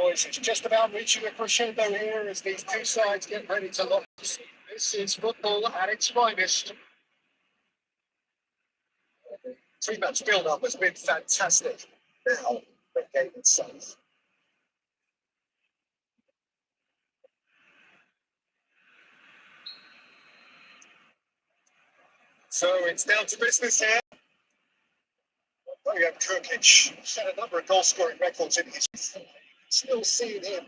boys. It's just about reaching a crescendo here as these two sides get ready to lock. This is football at its finest. 3 match build-up has been fantastic. Now, the game itself. So it's down to business here. William Kirkic set a number of goal-scoring records in his youth. Still seeing him,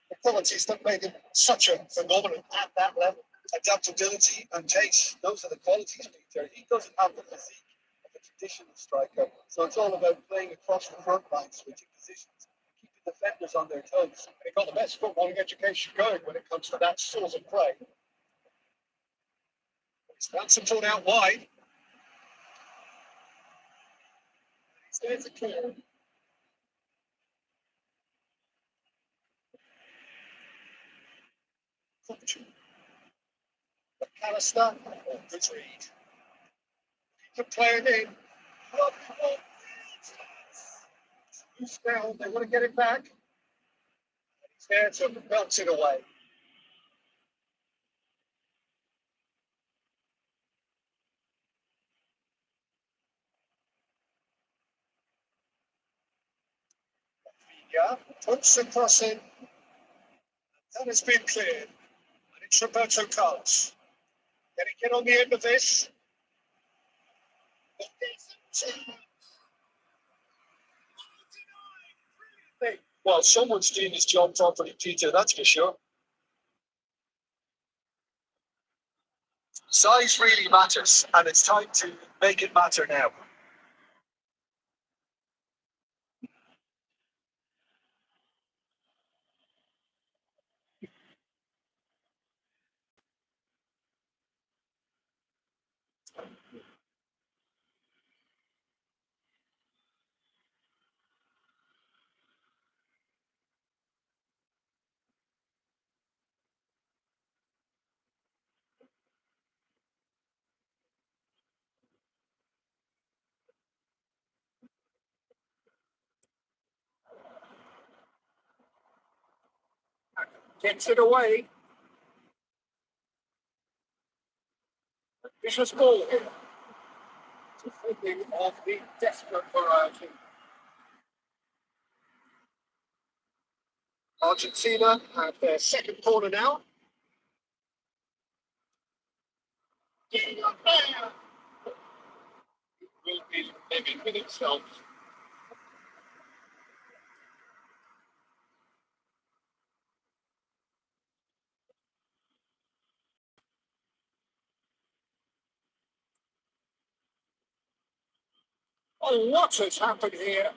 the qualities that made him such a phenomenon at that level. Adaptability and pace, those are the qualities, Peter. He doesn't have the physique of a traditional striker, so it's all about playing across the front line, switching positions, keeping defenders on their toes. They've got the best footballing education going when it comes to that sort of play. It's bouncing it out wide. There's a clear. McAllister, good read. He can play it in. He's down, they want to get it back. He's there to bounce it away. Yeah, puts the cross in. That has been cleared. And it's Roberto Carlos. Can he get on the end of this? Well, someone's doing his job properly, Peter, that's for sure. Size really matters, and it's time to make it matter now. Gets it away. Vicious ball. Defending of the desperate variety. Argentina have their second corner now. Getting up there. It will be living with itself. Oh, what has happened here?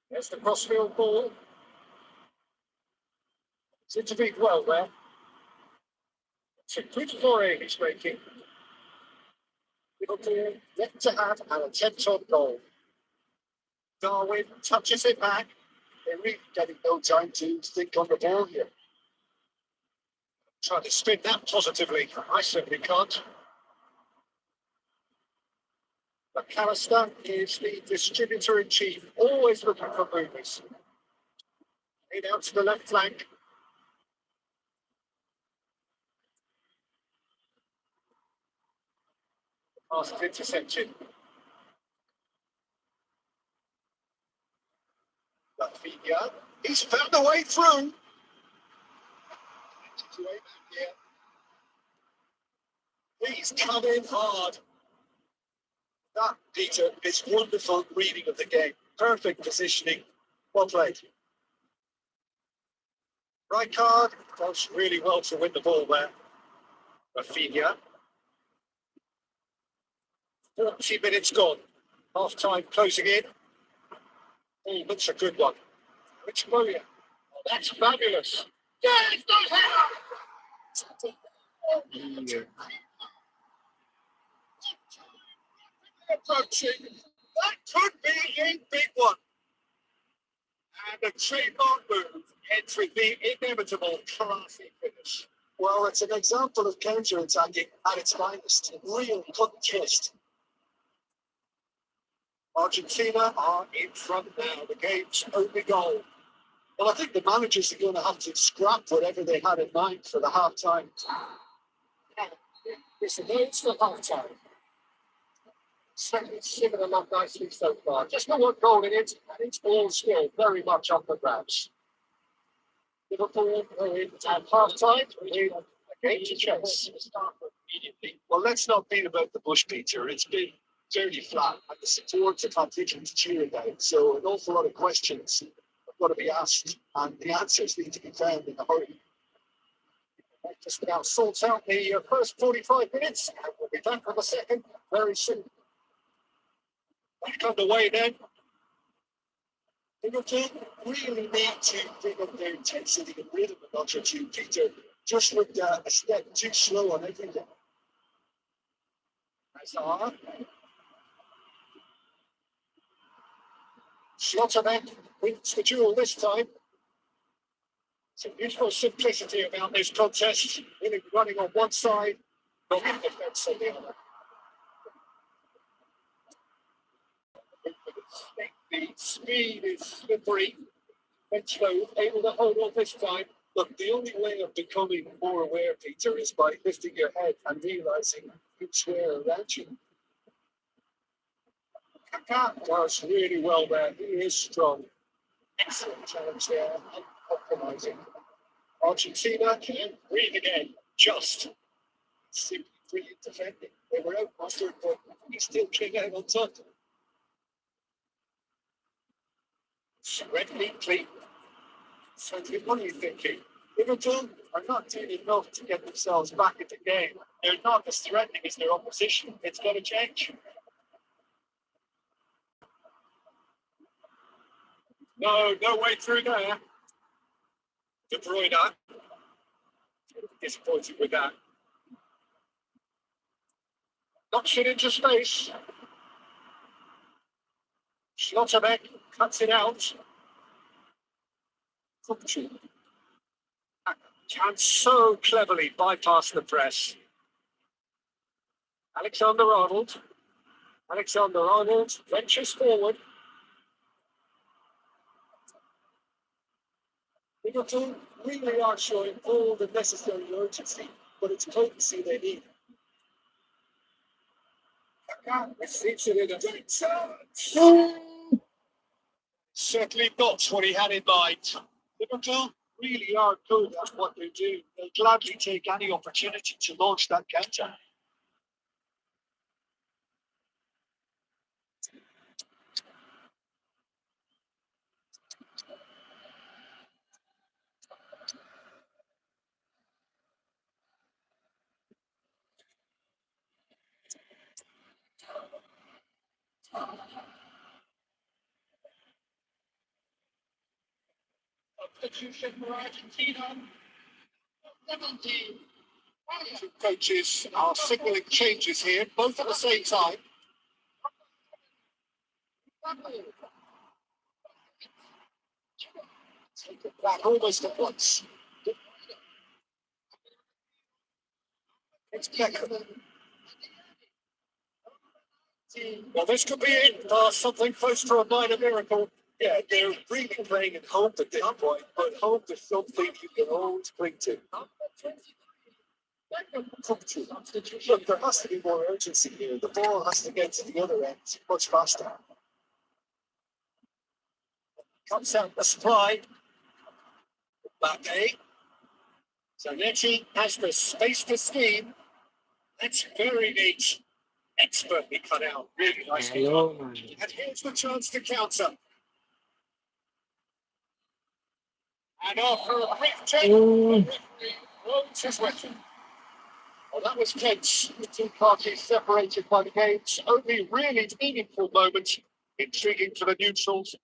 There's the crossfield ball. It's intervened well there. It's a good foray he's making. Liverpool yet to have an attempt on goal. Darwin touches it back. They're really getting no time to think on the ball here. Trying to spin that positively. I certainly can't. McAllister is the distributor in chief, always looking for movers. Head out to the left flank. Pass is intercepted. Rafinha, he's found a way through. He's come in hard. That, Peter, is wonderful reading of the game. Perfect positioning. Well played. Right card does really well to win the ball there. Rafinha. 40 minutes gone. Half time closing in. Oh, that's a good one. Rich William. Oh, that's fabulous. Yeah, it's not here. Approaching. That could be a big one. And a trademark move ends with the inevitable classy finish. Well, it's an example of counter-attacking at its finest. Real contest. Argentina are in front now. The game's only goal. Well, I think the managers are going to have to scrap whatever they had in mind for the half-time. Listen, it's the half-time. It's given them up nicely so far. Just not one goal in it, and it's all still very much up the grabs. Liverpool are in at half-time. A game to chase. Well, let's not beat about the bush, Peter. It's been fairly flat, and the supporters have had little to cheer about. So an awful lot of questions have got to be asked, and the answers need to be found in a hurry. Just about sorts out the first 45 minutes, and we'll be back for the second very soon. Back underway then. Liverpool really need to bring up their intensity and rhythm a notch or two. Peter just looked a step too slow on everything. Hazard. Schlotterbeck wins the duel this time. Some beautiful simplicity about this contest. Really running on one side, not in defence on the other. The speed is slippery and slow, able to hold on this time. Look, the only way of becoming more aware, Peter, is by lifting your head and realising who's there around you. Kaká does really well there. He is strong. Excellent challenge there, uncompromising. Argentina can breathe again. Just simply brilliant defending. They were outnumbered, but he still came out on top. Spread neatly. So what are you thinking? Liverpool are not doing enough to get themselves back into the game. They're not as threatening as their opposition. It's got to change. No way through there. De Bruyne. Disappointed with that. Knocks it into space. Schlotterbeck cuts it out. Can so cleverly bypass the press. Alexander-Arnold ventures forward. Liverpool really are showing all the necessary urgency, but it's potency they need. Kaká receives it in a great chance. Certainly not what he had in mind. Liverpool really are good at what they do. They'll gladly take any opportunity to launch that counter. Substitution for Argentina. Two coaches are signalling changes here, both at the same time. Take it back almost at once. It's Beckham. Well, this could be it. Something close to a minor miracle. Yeah, they're really playing at home at this point, but home is something you can always cling to. Look, there has to be more urgency here. The ball has to get to the other end much faster. Comes out the supply. Mbappe. Zanetti has the space to scheme. That's very neat. Expertly cut out. Really nicely done. And here's the chance to counter. And after a quick check, the referee blows his whistle. Well, that was tense. The two parties separated by the game's only really meaningful moment. Intriguing for the neutrals.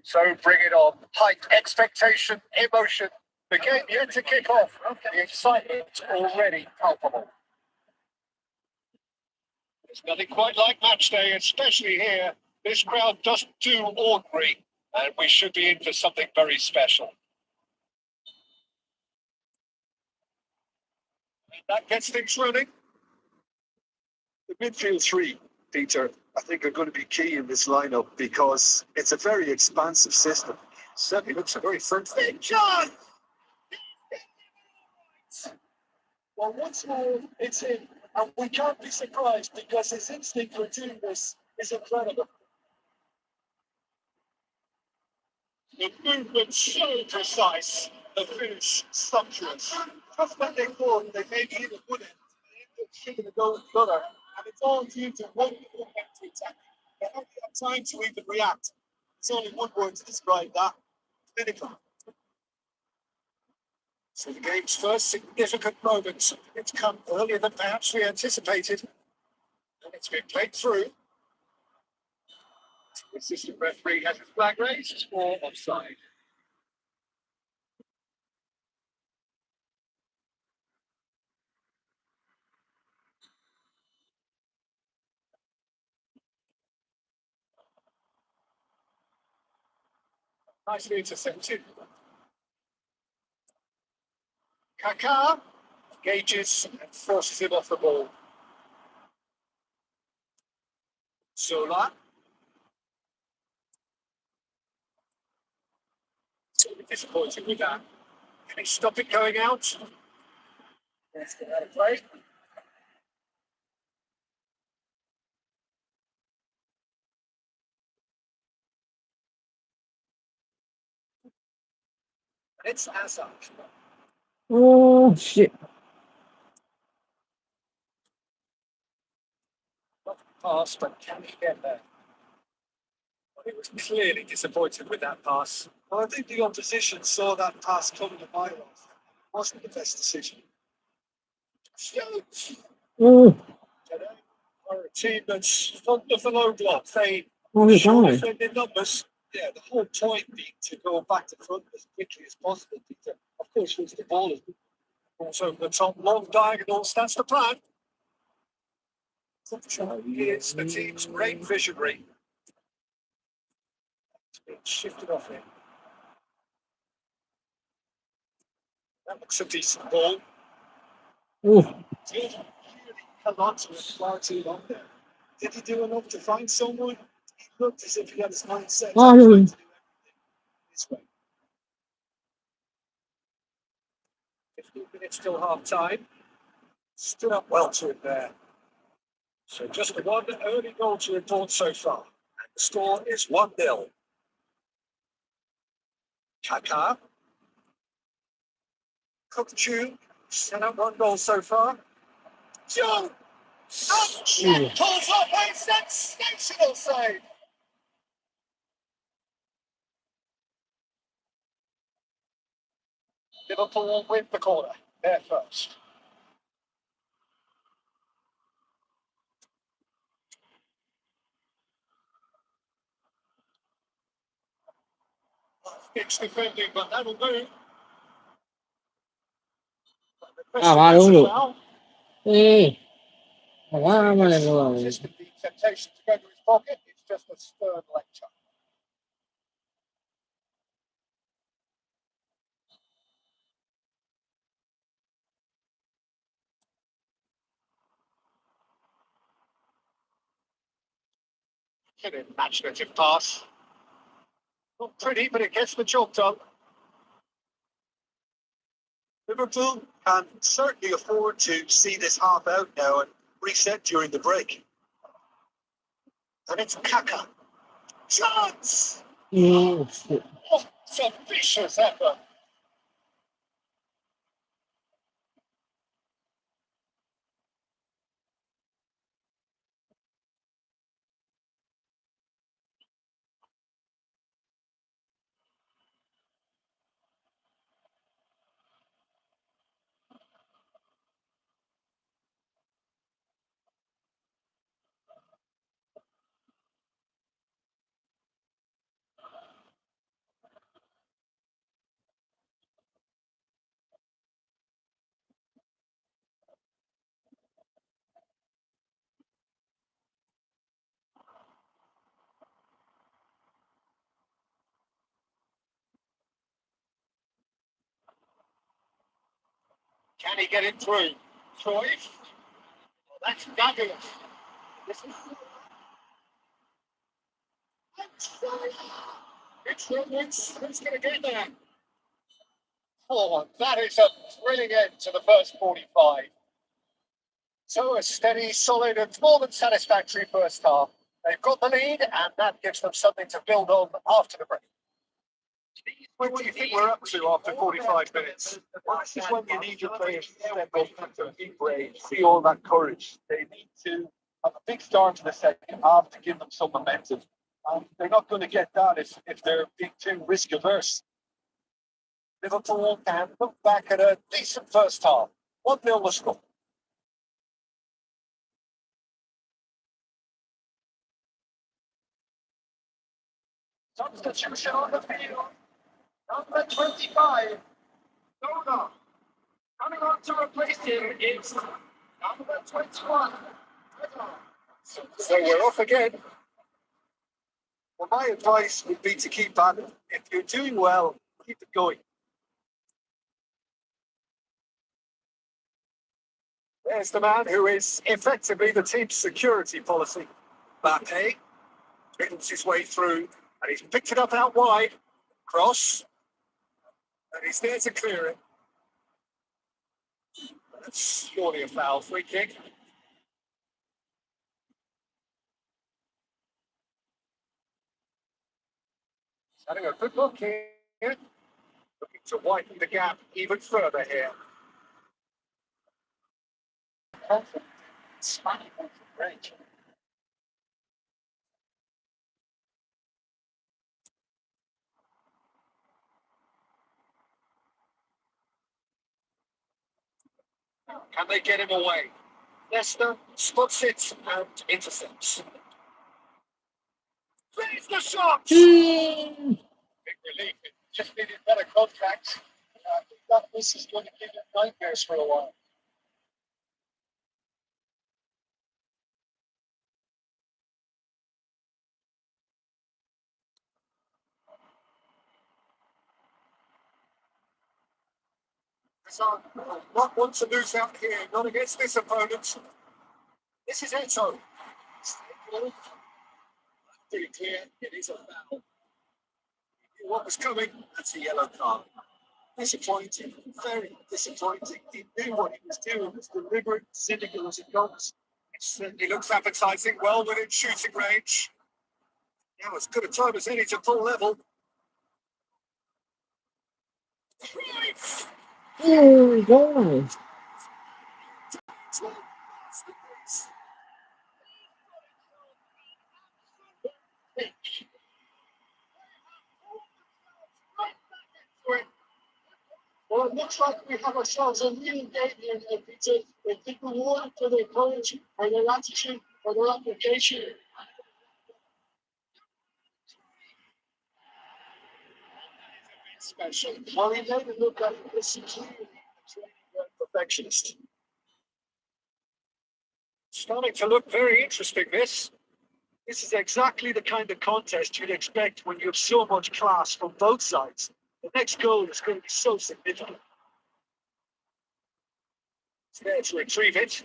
So bring it on. Hype, expectation, emotion. The game yet to kick off. The excitement already palpable. There's nothing quite like match day, especially here. This crowd doesn't do ordinary, and we should be in for something very special. And that gets things running. The midfield three, Peter, I think are going to be key in this lineup because it's a very expansive system. Certainly looks a very front fit. John! Well, once more, it's him. And we can't be surprised because his instinct for doing this is incredible. The movement's so precise, the finish sumptuous. Just when they thought they maybe even wouldn't, they ended up shooting the goal the other. And it's all due to wonderful mental attack. They don't have time to even react. There's only one word to describe that: clinical. So the game's first significant moment. It's come earlier than perhaps we anticipated. And it's been played through. The assistant referee has his flag raised or offside. Nicely intercepted. Kaká engages and forces him off the ball. Sola. Disappointed with that. Can he stop it going out? Let's get out of play. It's Hazard. Oh, shit. Not pass, but can he get there? Well, he was clearly disappointed with that pass. Well, I think the opposition saw that pass coming a mile off. It wasn't the best decision. Shoot! Oh, Are a team that's fond of the low block. They it's show on. defending numbers. Yeah, the whole point being to go back to front as quickly as possible. Peter. Of course, once the ball is also the top long diagonal, that's the plan. It's the team's great visionary. It's been shifted off him. That looks a decent ball. Oh, Did come on to it far too long there. Did he do enough to find someone? He looked as if he had his mind set on trying to do everything this way. 15 minutes till half time. Stood up well to it there. So just the one early goal to report so far. And the score is 1-0. Kaká. Cookchu. Set up one goal so far. Joe! And pulls off a sensational save. Liverpool win the corner. There first. It's defending, but that'll do. Maluco. Aguámale, no. Just the temptation to go to his pocket. It's just a stern lecture. An imaginative pass. Not pretty, but it gets the job done. Liverpool can certainly afford to see this half out now and reset during the break. And it's Kaka. Chance! Oh, shit. Oh, it's a vicious effort. Can he get it through? Cruyff? Well, that's fabulous. This is... It's going to get there. Oh, that is a thrilling end to the first 45. So a steady, solid, and more than satisfactory first half. They've got the lead, and that gives them something to build on after the break. What do you think we're up to after 45 minutes? Well, this is when you need your players to step up into a big break, see all that courage. They need to have a big start to the second half to give them some momentum. And they're not going to get that if they're being too risk averse. Liverpool can look back at a decent first half. 1-0 the score. Substitution on the field. Number 25, Dona. Coming on to replace him is number 21. So we're off again. Well, my advice would be to keep at it. If you're doing well, keep it going. There's the man who is effectively the team's security policy. Mbappe spins his way through, and he's picked it up out wide. Cross, and he's there to clear it. That's surely a foul. Free kick. He's having a good look here. Looking to widen the gap even further here. Confident. Smacking on the range. Can they get him away? Leicester spots it and intercepts. Plays the shot! Big relief. It just needed better contact. I think that this is going to give him nightmares for a while. So, not want to lose out here, not against this opponent. This is Eto. Pretty clear, it is a foul. What was coming? That's a yellow card. Disappointing, very disappointing. He knew what he was doing. It was deliberate, cynical as it comes. It certainly looks appetizing, well within shooting range. Now as good a time as any to pull level. Oh, God. So it looks like we have ourselves a new game here. If people want for their courage or their attitude or their application. Special. Well, he made it look like this is clearly a perfectionist. Starting to look very interesting, this. This is exactly the kind of contest you'd expect when you have so much class from both sides. The next goal is going to be so significant. It's there to retrieve it.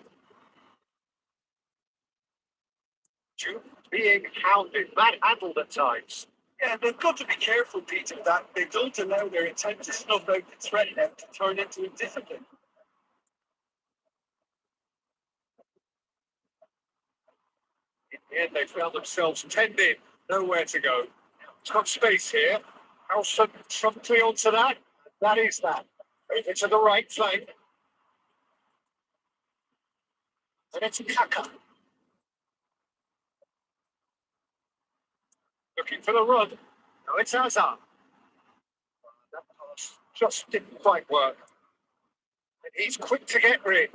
Being hounded, manhandled at times. Yeah, they've got to be careful, Peter, that they don't allow their attempt to snuff out the threat net to turn into indiscipline. In the end, they found themselves 10 men, nowhere to go. Tough space here. How subtly onto that? That is that. Over to the right flank. And it's Kaka. Looking for the run. No, it's Hazard. That pass just didn't quite work. And he's quick to get rid.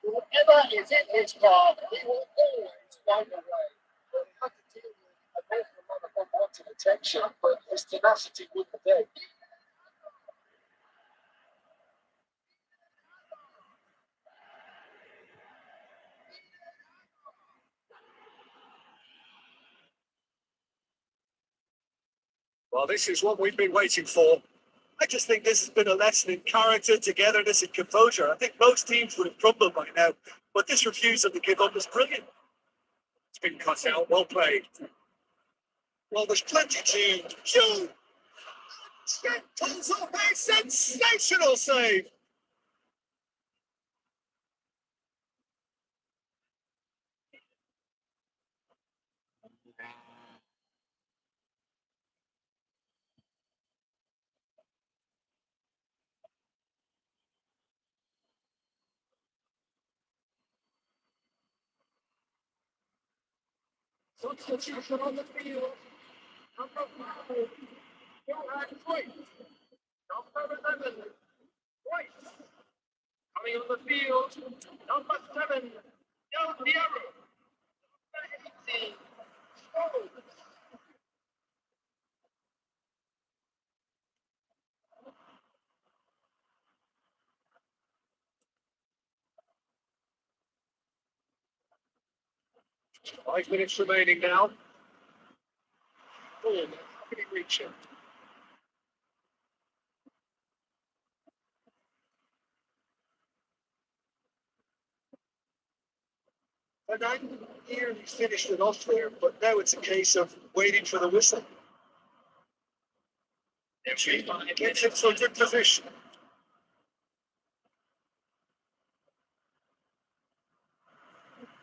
Whoever is in his path, he will always find a way. Well, he had to deal with a awful lot of unwanted attention, but his tenacity wouldn't do. Well, this is what we've been waiting for. I just think this has been a lesson in character, togetherness, and composure. I think most teams would have crumbled by now, but this refusal to give up was brilliant. It's been cut out, well played. Well, there's plenty to do. Pulls off a sensational save. Substitution on the field. Number 5, Johan Cruyff. Number 11, White. Coming on the field, number 7, Del Piero. Number 18, Scholes. Five minutes remaining now. Bourne, how can he reach him? And I nearly finished it off there, but now it's a case of waiting for the whistle. It gets into a good position.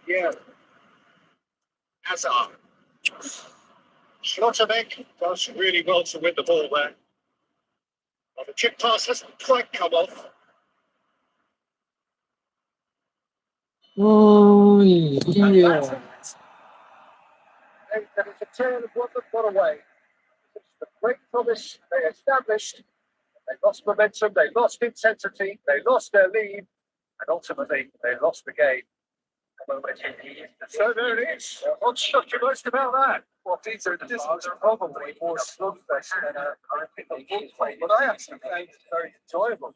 Yeah. Hazard. Schlotterbeck does really well to win the ball there. Well, the chip pass hasn't quite come off. Oh, yeah. That is a turn of what they've got away. It's the great promise they established. They lost momentum, they lost intensity, they lost their lead, and ultimately they lost the game. So there it is. What's shocked you most about that? Well, Peter, this was probably more slugfest than I think the game played, but I actually found it very enjoyable.